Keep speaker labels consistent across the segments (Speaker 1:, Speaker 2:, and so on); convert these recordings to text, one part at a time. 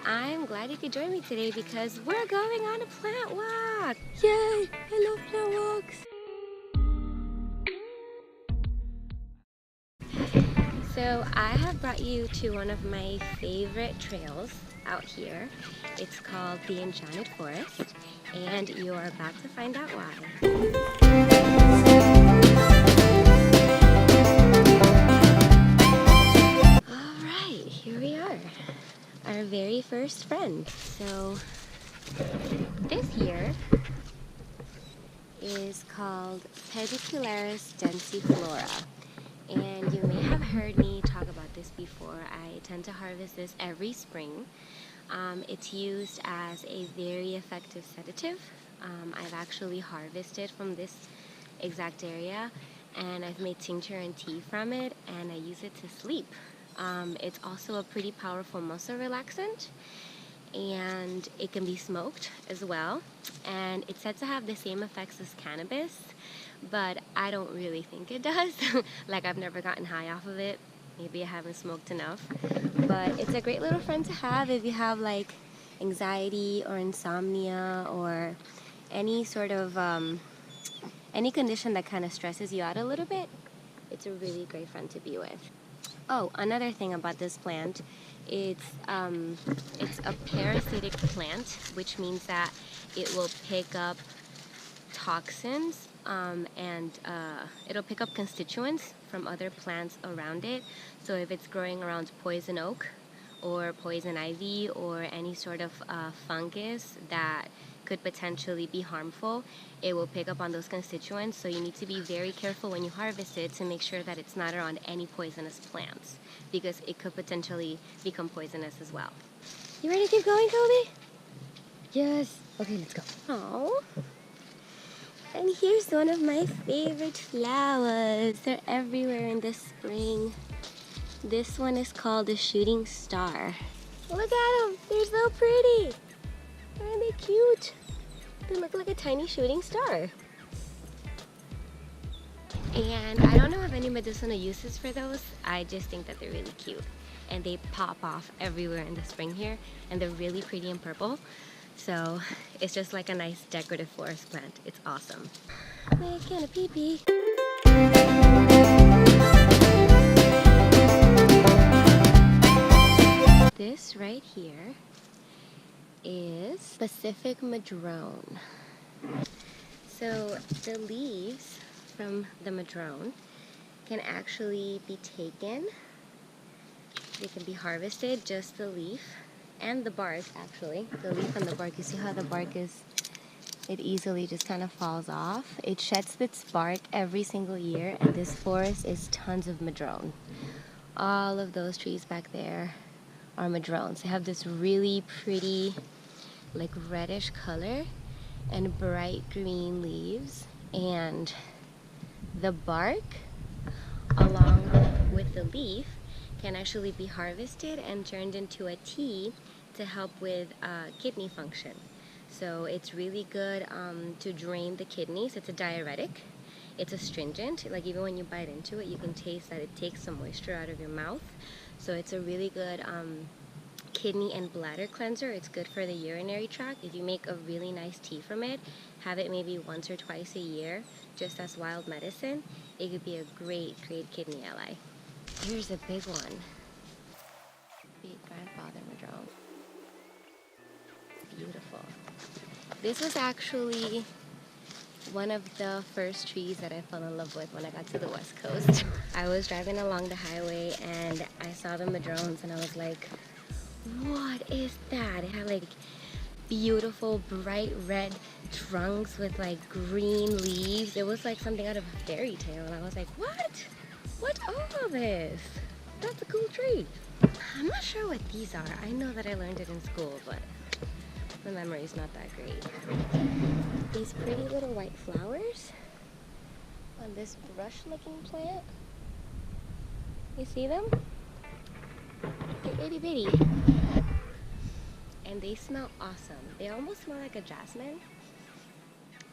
Speaker 1: I'm glad you could join me today because we're going on a plant walk. Yay! I love plant walks. So I have brought you to one of my favorite trails out here. It's called the Enchanted Forest, and you are about to find out why. Alright, here we are. Our very first friend. So this here is called Pedicularis densiflora. And you may have heard me talk about this before. I tend to harvest this every spring. It's used as a very effective sedative. I've actually harvested from this exact area, and I've made tincture and tea from it, and I use it to sleep. It's also a pretty powerful muscle relaxant, and it can be smoked as well, and it's said to have the same effects as cannabis, but I don't really think it does. Like, I've never gotten high off of it. Maybe I haven't smoked enough, but it's a great little friend to have if you have like anxiety or insomnia or any sort of any condition that kind of stresses you out a little bit. It's a really great friend to be with. Oh, another thing about this plant, it's a parasitic plant, which means that it will pick up toxins and it'll pick up constituents from other plants around it. So if it's growing around poison oak or poison ivy or any sort of fungus that could potentially be harmful, it will pick up on those constituents. So you need to be very careful when you harvest it to make sure that it's not around any poisonous plants, because it could potentially become poisonous as well. You ready to keep going, Kobe? Yes. Okay, let's go. Oh. And here's one of my favorite flowers. They're everywhere in the spring. This one is called the shooting star. Look at them. They're so pretty. Aren't they cute? They look like a tiny shooting star. And I don't have any medicinal uses for those. I just think that they're really cute. And they pop off everywhere in the spring here. And they're really pretty and purple. So it's just like a nice decorative forest plant. It's awesome. Making a pee-pee. This right here is Pacific madrone. So the leaves from the madrone can actually be taken. They can be harvested, just the leaf and the bark, actually. The leaf and the bark, you see how the bark is, it easily just kind of falls off. It sheds its bark every single year, and this forest is tons of madrone. All of those trees back there are madrones. They have this really pretty, like reddish color and bright green leaves, and the bark along with the leaf can actually be harvested and turned into a tea to help with kidney function. So it's really good to drain the kidneys. It's a diuretic. It's astringent. Like, even when you bite into it, you can taste that it takes some moisture out of your mouth. So it's a really good kidney and bladder cleanser. It's good for the urinary tract. If you make a really nice tea from it, have it maybe once or twice a year, just as wild medicine, it could be a great kidney ally. Here's a big one. Big grandfather madrone. Beautiful. This was actually one of the first trees that I fell in love with when I got to the West Coast. I was driving along the highway and I saw the madrones and I was like, what is that? It had like beautiful bright red trunks with like green leaves. It was like something out of a fairy tale, and I was like, what? What's all this? That's a cool tree. I'm not sure what these are. I know that I learned it in school, but the memory's not that great. These pretty little white flowers on this brush-looking plant. You see them? They're itty bitty. And they smell awesome. They almost smell like a jasmine,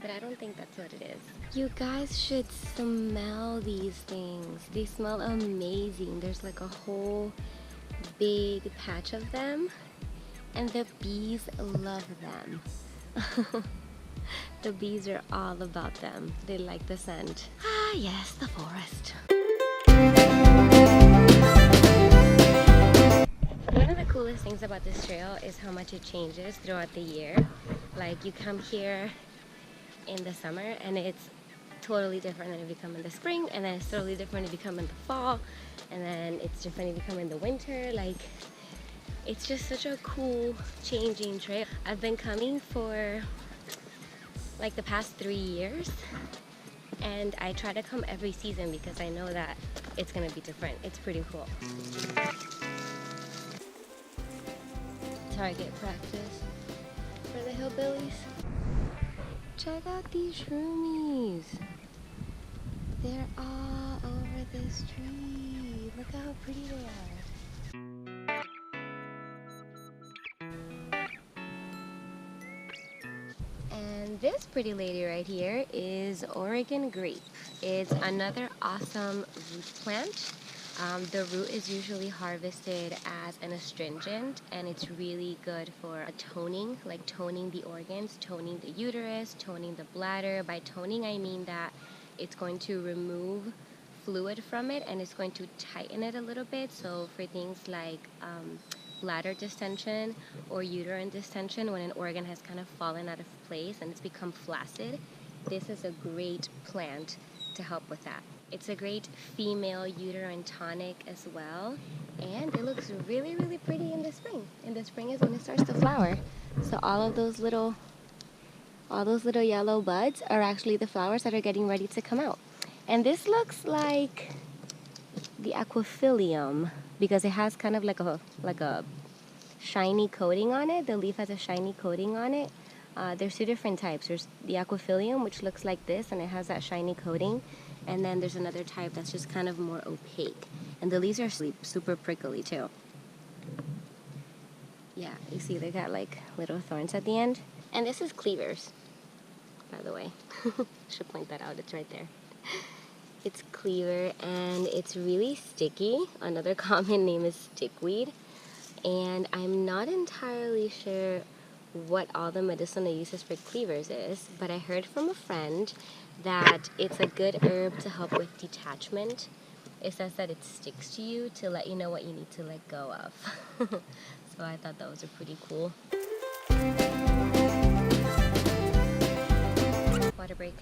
Speaker 1: but I don't think that's what it is. You guys should smell these things. They smell amazing. There's like a whole big patch of them, And the bees love them. The bees are all about them. They like the scent. Ah, yes, the forest. One of the coolest things about this trail is how much it changes throughout the year. Like, you come here in the summer and it's totally different than if you come in the spring, and then it's totally different if you come in the fall, and then it's different if you come in the winter. Like, it's just such a cool changing trail. I've been coming for like the past 3 years, and I try to come every season because I know that it's gonna be different. It's pretty cool. Target practice for the hillbillies. Check out these shroomies. They're all over this tree. Look how pretty they are. And this pretty lady right here is Oregon grape. It's another awesome root plant. The root is usually harvested as an astringent, and it's really good for toning, like toning the organs, toning the uterus, toning the bladder. By toning, I mean that it's going to remove fluid from it and it's going to tighten it a little bit. So for things like bladder distension or uterine distension, when an organ has kind of fallen out of place and it's become flaccid, this is a great plant to help with that. It's a great female uterine tonic as well, and it looks really, really pretty in the spring. In the spring is when it starts to flower. So all those little yellow buds are actually the flowers that are getting ready to come out. And this looks like the aquaphilium because it has kind of like a shiny coating on it. The leaf has a shiny coating on it. There's two different types. There's the aquaphilium, which looks like this, and it has that shiny coating. And then there's another type that's just kind of more opaque. And the leaves are super prickly too. Yeah, you see they got like little thorns at the end. And this is cleavers, by the way. Should point that out, it's right there. It's cleaver and it's really sticky. Another common name is stickweed. And I'm not entirely sure what all the medicinal uses for cleavers is, but I heard from a friend that it's a good herb to help with detachment. It says that it sticks to you to let you know what you need to let go of. So I thought that was a pretty cool. Water break.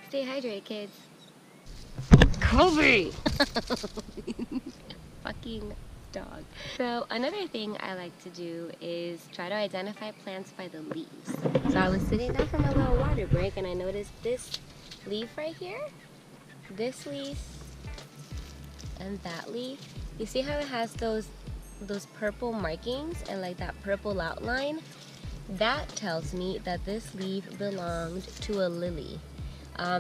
Speaker 1: Stay hydrated, kids. Kobe! Fucking dog. So another thing I like to do is try to identify plants by the leaves. So I was sitting down for my little water break and I noticed this leaf right here, this leaf, and that leaf. You see how it has those purple markings and like that purple outline? That tells me that this leaf belonged to a lily.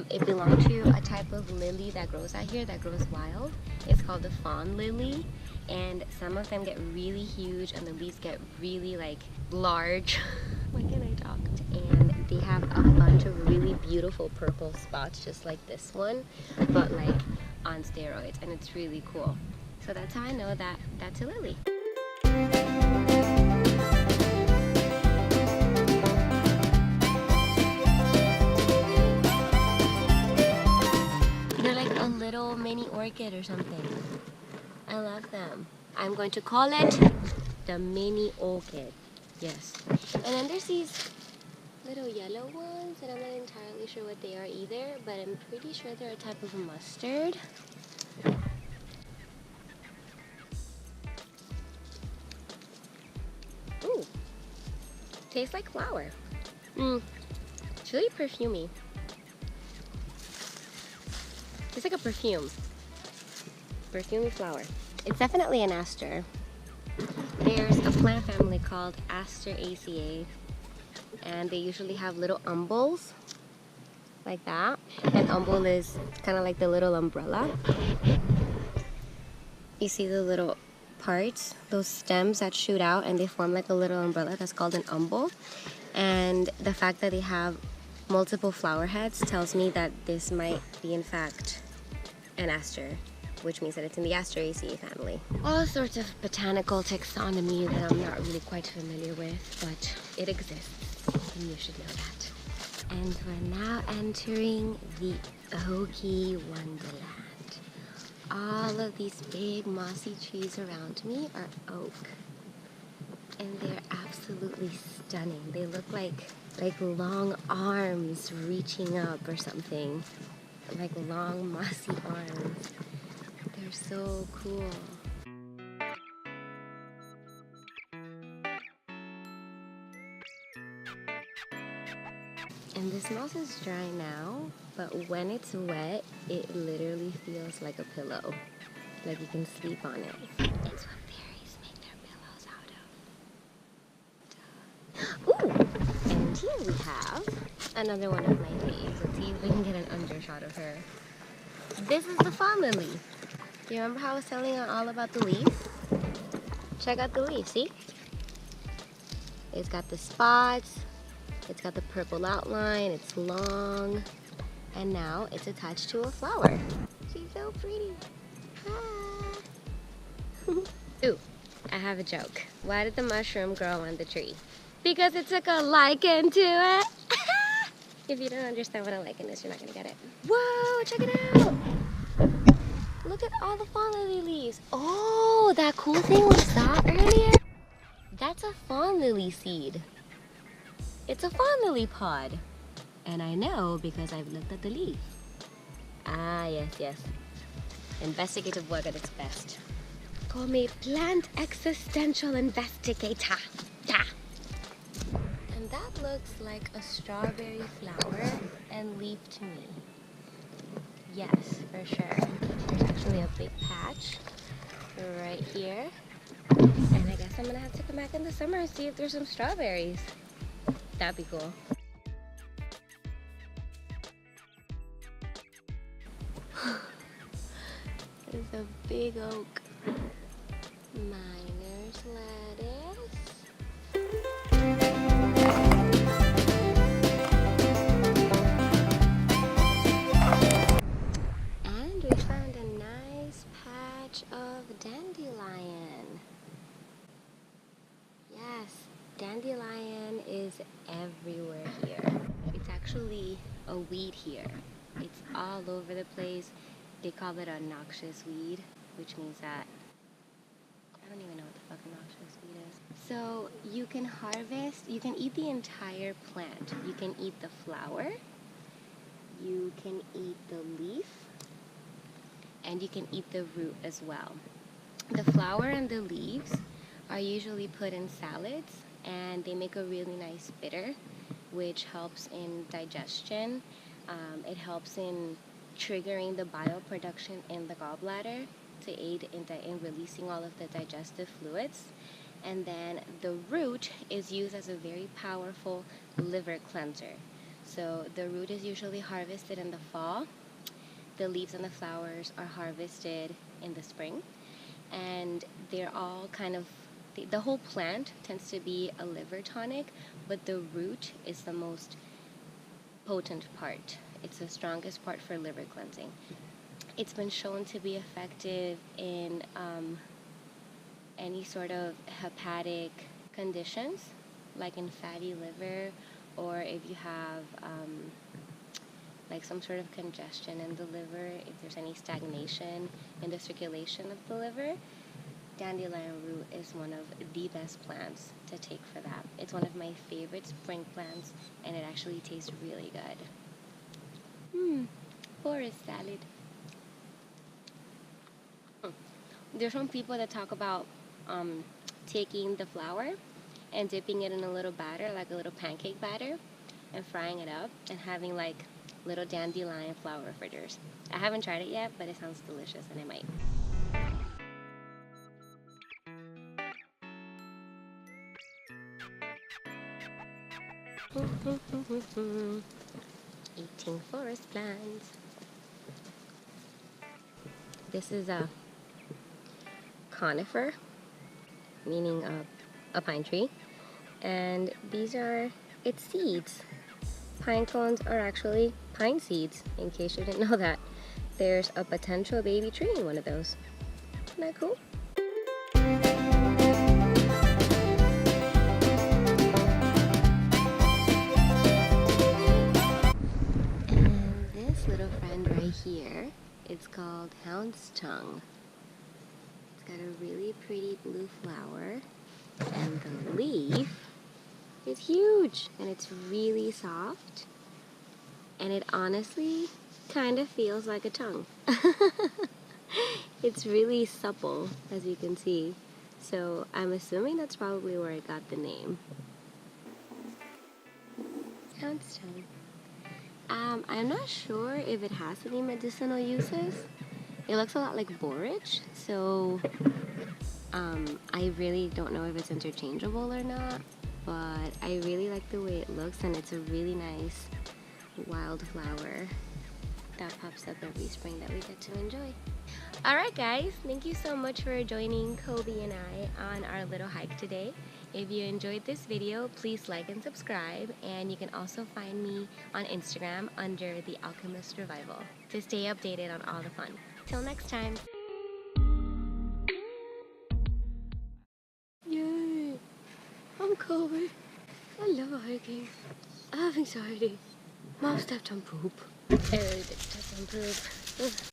Speaker 1: It belonged to a type of lily that grows out here, that grows wild. It's called the fawn lily, and some of them get really huge and the leaves get really like large. Why can't I talk? And they have a bunch of really beautiful purple spots just like this one, but like on steroids, and it's really cool. So that's how I know that that's a lily. Little mini orchid or something. I love them. I'm going to call it the mini orchid. Yes. And then there's these little yellow ones that I'm not entirely sure what they are either, but I'm pretty sure they're a type of mustard. Ooh. Tastes like flower. It's really perfumey. It's like a perfume. Perfumey flower. It's definitely an aster. There's a plant family called Asteraceae, and they usually have little umbels like that. An umbel is kind of like the little umbrella. You see the little parts, those stems that shoot out and they form like a little umbrella. That's called an umbel. And the fact that they have multiple flower heads tells me that this might be in fact an aster. which means that it's in the Asteraceae family. All sorts of botanical taxonomy that I'm not really quite familiar with, but it exists, and you should know that. And we're now entering the Oaky Wonderland. All of these big mossy trees around me are oak, and they're absolutely stunning. They look like long arms reaching up or something, like long mossy arms. They're so cool. And this moss is dry now, but when it's wet, it literally feels like a pillow. Like you can sleep on it. It's what fairies make their pillows out of. Ooh! And here we have another one of my leaves. Let's see if we can get an undershot of her. This is the fawn lily. You remember how I was telling you all about the leaf? Check out the leaf, see? It's got the spots, it's got the purple outline, it's long, and now it's attached to a flower. She's so pretty. Ah. Ooh, I have a joke. Why did the mushroom grow on the tree? Because it took a lichen to it. If you don't understand what a lichen is, you're not gonna get it. Whoa, check it out. Look at all the fawn lily leaves. Oh, that cool thing we saw earlier? That's a fawn lily seed. It's a fawn lily pod. And I know because I've looked at the leaf. Ah, yes, yes. Investigative work at its best. Call me plant existential investigator. Yeah. And that looks like a strawberry flower and leaf to me. Yes, for sure. There's actually a big patch right here. And I guess I'm gonna have to come back in the summer and see if there's some strawberries. That'd be cool. There's a big oak. Miner's lettuce. And we found a nice patch of dandelion. Yes, dandelion is everywhere here. It's actually a weed here. It's all over the place. They call it a noxious weed, which means that I don't even know what the fuck a noxious weed is. So you can harvest, you can eat the entire plant. You can eat the flower, you can eat the leaf, and you can eat the root as well. The flower and the leaves are usually put in salads, and they make a really nice bitter, which helps in digestion. It helps in triggering the bile production in the gallbladder to aid in releasing all of the digestive fluids. And then the root is used as a very powerful liver cleanser. So the root is usually harvested in the fall. The leaves and the flowers are harvested in the spring. And they're all kind of, the whole plant tends to be a liver tonic, but the root is the most potent part. It's the strongest part for liver cleansing. It's been shown to be effective in any sort of hepatic conditions, like in fatty liver, or if you have like some sort of congestion in the liver, if there's any stagnation in the circulation of the liver. Dandelion root is one of the best plants to take for that. It's one of my favorite spring plants, and it actually tastes really good. Forest salad. There's some people that talk about taking the flour and dipping it in a little batter, like a little pancake batter, and frying it up and having like little dandelion flour fritters. I haven't tried it yet, but it sounds delicious, and I might. Eating forest plants. This is a conifer, meaning a pine tree, and these are its seeds. Pine cones are actually pine seeds, in case you didn't know that. there's a potential baby tree in one of those. Isn't that cool? And this little friend right here, it's called hound's tongue. It's got a really pretty blue flower, and the leaf is huge, and it's really soft, and it honestly kind of feels like a tongue. It's really supple, as you can see, so I'm assuming that's probably where I got the name. Hound's tongue. I'm not sure if it has any medicinal uses. It looks a lot like borage, so I really don't know if it's interchangeable or not, but I really like the way it looks, and it's a really nice wildflower that pops up every spring that we get to enjoy. Alright guys, thank you so much for joining Kobe and I on our little hike today. If you enjoyed this video, please like and subscribe, and you can also find me on Instagram under The Alchemist Revival to stay updated on all the fun. Till next time! Yay! I'm Kobe. I love hiking. I have anxiety. Mom stepped on poop. Stepped on poop.